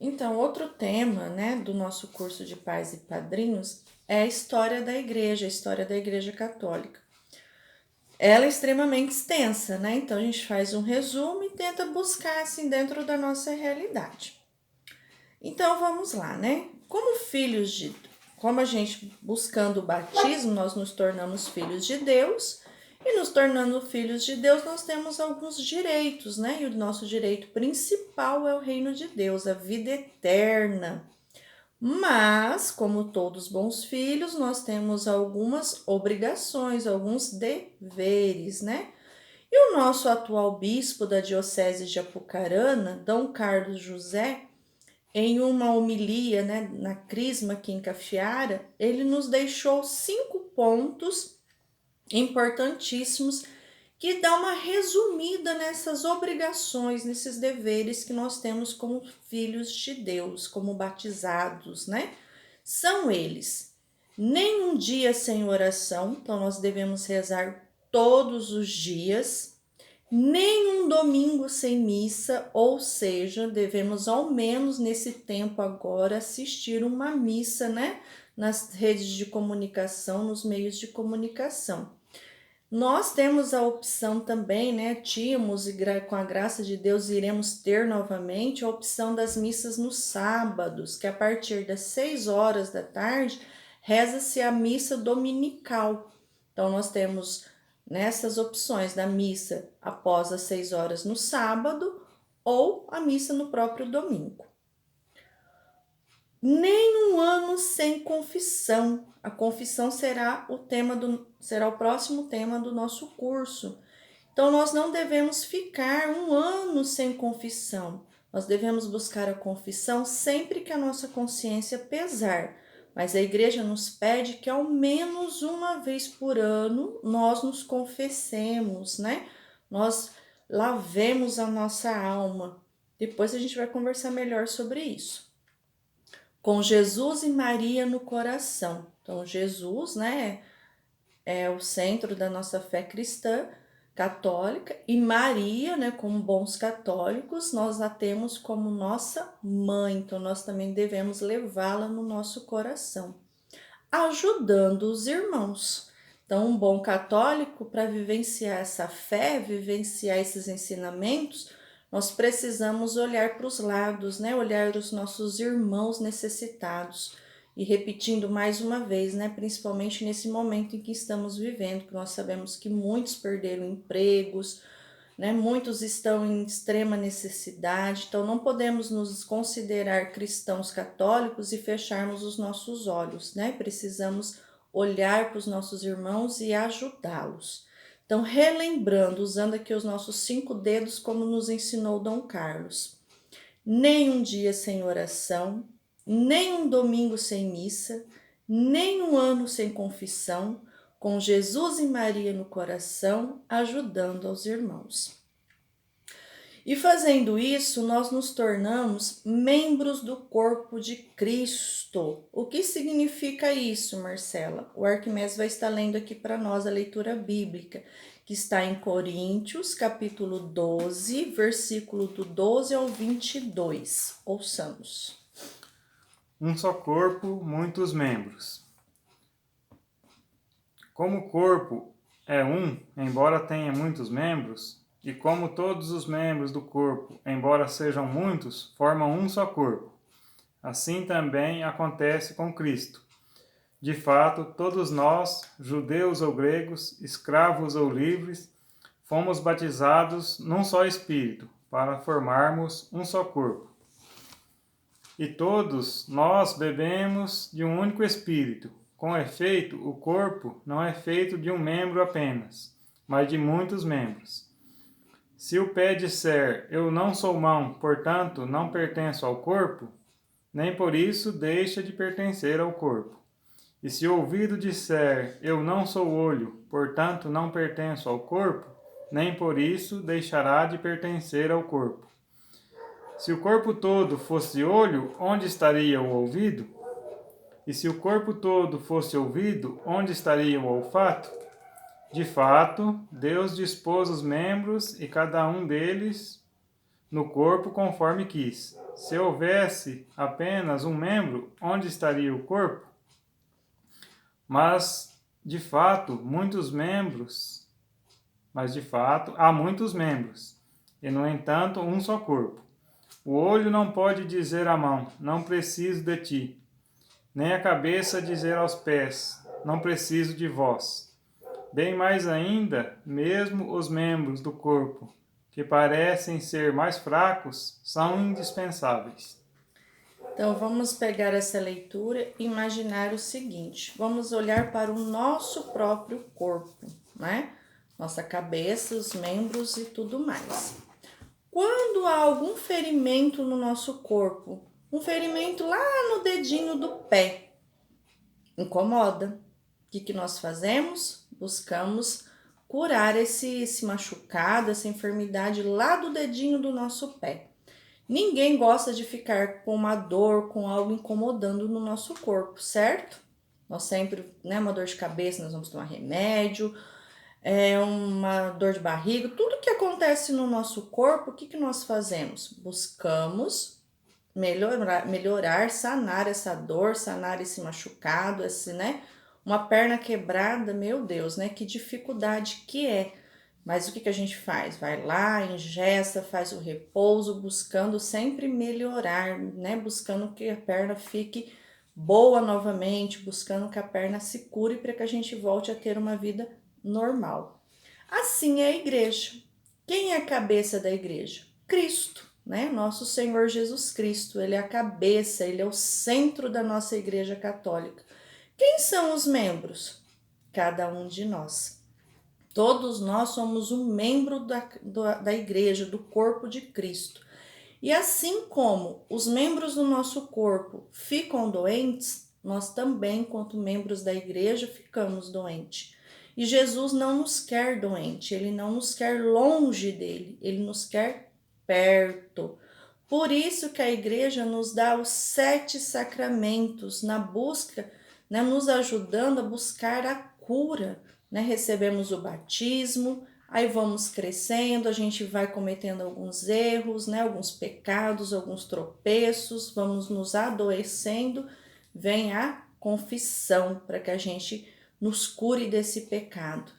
Então, outro tema, né, do nosso curso de Pais e Padrinhos é a história da Igreja Católica. Ela é extremamente extensa, né? Então a gente faz um resumo e tenta buscar assim dentro da nossa realidade. Então vamos lá, né? Como a gente buscando o batismo, nós nos tornamos filhos de Deus, e nos tornando filhos de Deus, nós temos alguns direitos, né? E o nosso direito principal é o reino de Deus, a vida eterna. Mas, como todos bons filhos, nós temos algumas obrigações, alguns deveres, né? E o nosso atual bispo da Diocese de Apucarana, Dom Carlos José, em uma homilia, né, na Crisma aqui em Cafiara, ele nos deixou 5 pontos importantíssimos que dá uma resumida nessas obrigações, nesses deveres que nós temos como filhos de Deus, como batizados, né? São eles: nenhum dia sem oração, então nós devemos rezar todos os dias, nem um domingo sem missa, ou seja, devemos ao menos nesse tempo agora assistir uma missa, né? Nas redes de comunicação, nos meios de comunicação. Nós temos a opção também, né? Tínhamos e com a graça de Deus iremos ter novamente a opção das missas nos sábados, que a partir das 6 horas da tarde reza-se a missa dominical. Então nós temos nessas opções da missa após as 6 horas no sábado ou a missa no próprio domingo. Nem um ano sem confissão. A confissão será o próximo tema do nosso curso. Então nós não devemos ficar um ano sem confissão. Nós devemos buscar a confissão sempre que a nossa consciência pesar. Mas a igreja nos pede que ao menos uma vez por ano nós nos confessemos, né? Nós lavemos a nossa alma. Depois a gente vai conversar melhor sobre isso. Com Jesus e Maria no coração. Então, Jesus, né, é o centro da nossa fé cristã católica, e Maria, né, como bons católicos, nós a temos como nossa mãe, então nós também devemos levá-la no nosso coração, ajudando os irmãos. Então, um bom católico, para vivenciar essa fé, vivenciar esses ensinamentos, nós precisamos olhar para os lados, né? Olhar os nossos irmãos necessitados. E repetindo mais uma vez, né? Principalmente nesse momento em que estamos vivendo, que nós sabemos que muitos perderam empregos, né? Muitos estão em extrema necessidade, então não podemos nos considerar cristãos católicos e fecharmos os nossos olhos, né? Precisamos olhar para os nossos irmãos e ajudá-los. Então, relembrando, usando aqui os nossos 5 dedos, como nos ensinou Dom Carlos: nem um dia sem oração, nem um domingo sem missa, nem um ano sem confissão, com Jesus e Maria no coração, ajudando aos irmãos. E fazendo isso, nós nos tornamos membros do corpo de Cristo. O que significa isso, Marcela? O Arquimedes vai estar lendo aqui para nós a leitura bíblica, que está em Coríntios, capítulo 12, versículo do 12 ao 22. Ouçamos. Um só corpo, muitos membros. Como o corpo é um, embora tenha muitos membros, e como todos os membros do corpo, embora sejam muitos, formam um só corpo. Assim também acontece com Cristo. De fato, todos nós, judeus ou gregos, escravos ou livres, fomos batizados num só Espírito, para formarmos um só corpo. E todos nós bebemos de um único Espírito. Com efeito, o corpo não é feito de um membro apenas, mas de muitos membros. Se o pé disser, eu não sou mão, portanto não pertenço ao corpo, nem por isso deixa de pertencer ao corpo. E se o ouvido disser, eu não sou olho, portanto não pertenço ao corpo, nem por isso deixará de pertencer ao corpo. Se o corpo todo fosse olho, onde estaria o ouvido? E se o corpo todo fosse ouvido, onde estaria o olfato? De fato, Deus dispôs os membros e cada um deles no corpo conforme quis. Se houvesse apenas um membro, onde estaria o corpo? De fato, há muitos membros, e no entanto, um só corpo. O olho não pode dizer à mão, não preciso de ti, nem a cabeça dizer aos pés, não preciso de vós. Bem mais ainda, mesmo os membros do corpo, que parecem ser mais fracos, são indispensáveis. Então, vamos pegar essa leitura e imaginar o seguinte: vamos olhar para o nosso próprio corpo, né? Nossa cabeça, os membros e tudo mais. Quando há algum ferimento no nosso corpo, um ferimento lá no dedinho do pé, incomoda. O que nós fazemos? Buscamos curar esse machucado, essa enfermidade lá do dedinho do nosso pé. Ninguém gosta de ficar com uma dor, com algo incomodando no nosso corpo, certo? Nós sempre, né, uma dor de cabeça, nós vamos tomar remédio, uma dor de barriga, tudo que acontece no nosso corpo, o que nós fazemos? Buscamos melhorar, sanar essa dor, sanar esse machucado, né? Uma perna quebrada, meu Deus, né? Que dificuldade que é. Mas o que a gente faz? Vai lá, ingesta, faz o repouso, buscando sempre melhorar, né? Buscando que a perna fique boa novamente, buscando que a perna se cure para que a gente volte a ter uma vida normal. Assim é a igreja. Quem é a cabeça da igreja? Cristo, né? Nosso Senhor Jesus Cristo. Ele é a cabeça, ele é o centro da nossa igreja católica. Quem são os membros? Cada um de nós. Todos nós somos um membro da igreja, do corpo de Cristo. E assim como os membros do nosso corpo ficam doentes, nós também, enquanto membros da igreja, ficamos doentes. E Jesus não nos quer doente, ele não nos quer longe dele, ele nos quer perto. Por isso que a igreja nos dá os 7 sacramentos na busca, né, nos ajudando a buscar a cura. Né? Recebemos o batismo, aí vamos crescendo, a gente vai cometendo alguns erros, né? Alguns pecados, alguns tropeços, vamos nos adoecendo, vem a confissão para que a gente nos cure desse pecado.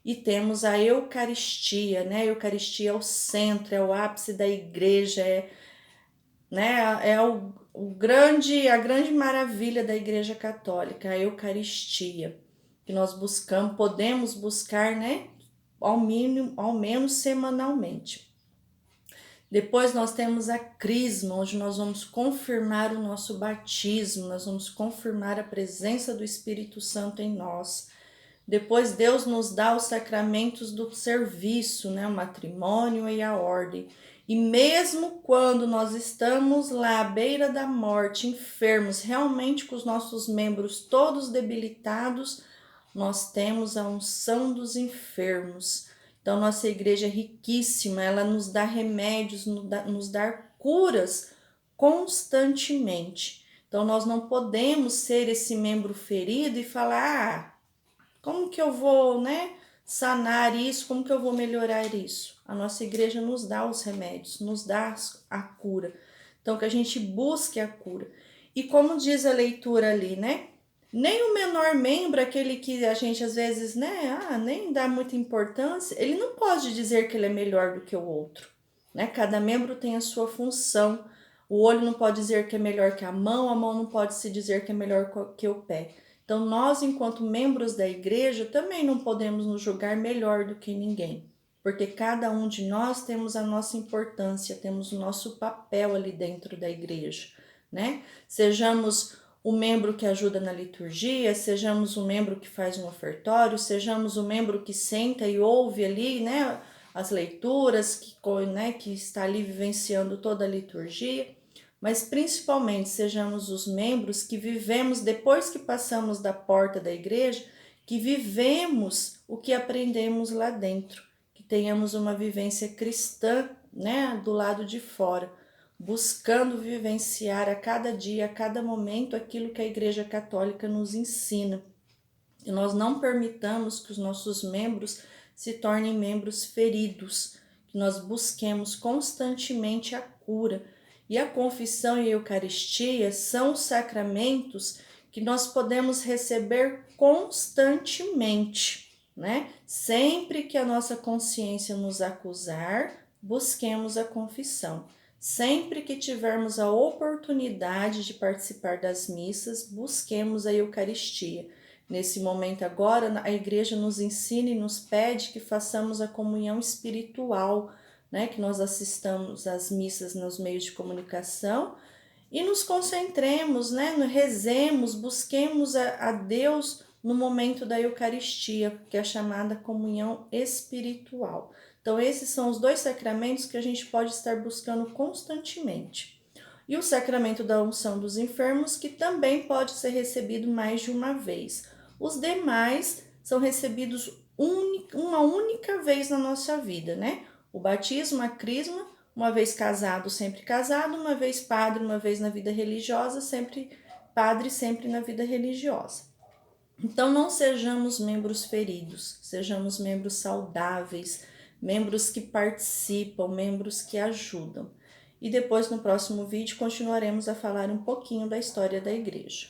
E temos a Eucaristia, né? A Eucaristia é o centro, é o ápice da igreja, né? É a grande maravilha da Igreja Católica, a Eucaristia, que nós podemos buscar, né? Ao menos semanalmente. Depois nós temos a Crisma, onde nós vamos confirmar o nosso batismo, nós vamos confirmar a presença do Espírito Santo em nós. Depois Deus nos dá os sacramentos do serviço, né? O matrimônio e a ordem. E mesmo quando nós estamos lá à beira da morte, enfermos, realmente com os nossos membros todos debilitados, nós temos a unção dos enfermos. Então, nossa igreja é riquíssima, ela nos dá remédios, nos dá curas constantemente. Então, nós não podemos ser esse membro ferido e falar, como que eu vou, né, sanar isso, como que eu vou melhorar isso? A nossa igreja nos dá os remédios, nos dá a cura. Então, que a gente busque a cura. E como diz a leitura ali, né? Nem o menor membro, aquele que a gente às vezes, né, nem dá muita importância, ele não pode dizer que ele é melhor do que o outro, né? Cada membro tem a sua função. O olho não pode dizer que é melhor que a mão não pode se dizer que é melhor que o pé. Então, nós, enquanto membros da igreja, também não podemos nos julgar melhor do que ninguém, porque cada um de nós temos a nossa importância, temos o nosso papel ali dentro da igreja, né? Sejamos o membro que ajuda na liturgia, sejamos o membro que faz um ofertório, sejamos o membro que senta e ouve ali, né, as leituras, que está ali vivenciando toda a liturgia, mas principalmente sejamos os membros que vivemos, depois que passamos da porta da igreja, que vivemos o que aprendemos lá dentro, que tenhamos uma vivência cristã, né, do lado de fora, buscando vivenciar a cada dia, a cada momento, aquilo que a Igreja Católica nos ensina. E nós não permitamos que os nossos membros se tornem membros feridos, que nós busquemos constantemente a cura. E a confissão e a Eucaristia são os sacramentos que nós podemos receber constantemente, né? Sempre que a nossa consciência nos acusar, busquemos a confissão. Sempre que tivermos a oportunidade de participar das missas, busquemos a Eucaristia. Nesse momento agora, a igreja nos ensina e nos pede que façamos a comunhão espiritual, né? Que nós assistamos às missas nos meios de comunicação e nos concentremos, né? Rezemos, busquemos a Deus no momento da Eucaristia, que é a chamada comunhão espiritual. Então, esses são os 2 sacramentos que a gente pode estar buscando constantemente. E o sacramento da unção dos enfermos, que também pode ser recebido mais de uma vez. Os demais são recebidos uma única vez na nossa vida, né? O batismo, a crisma, uma vez casado, sempre casado, uma vez padre, uma vez na vida religiosa, sempre padre, sempre na vida religiosa. Então, não sejamos membros feridos, sejamos membros saudáveis, membros que participam, membros que ajudam. E depois, no próximo vídeo, continuaremos a falar um pouquinho da história da igreja.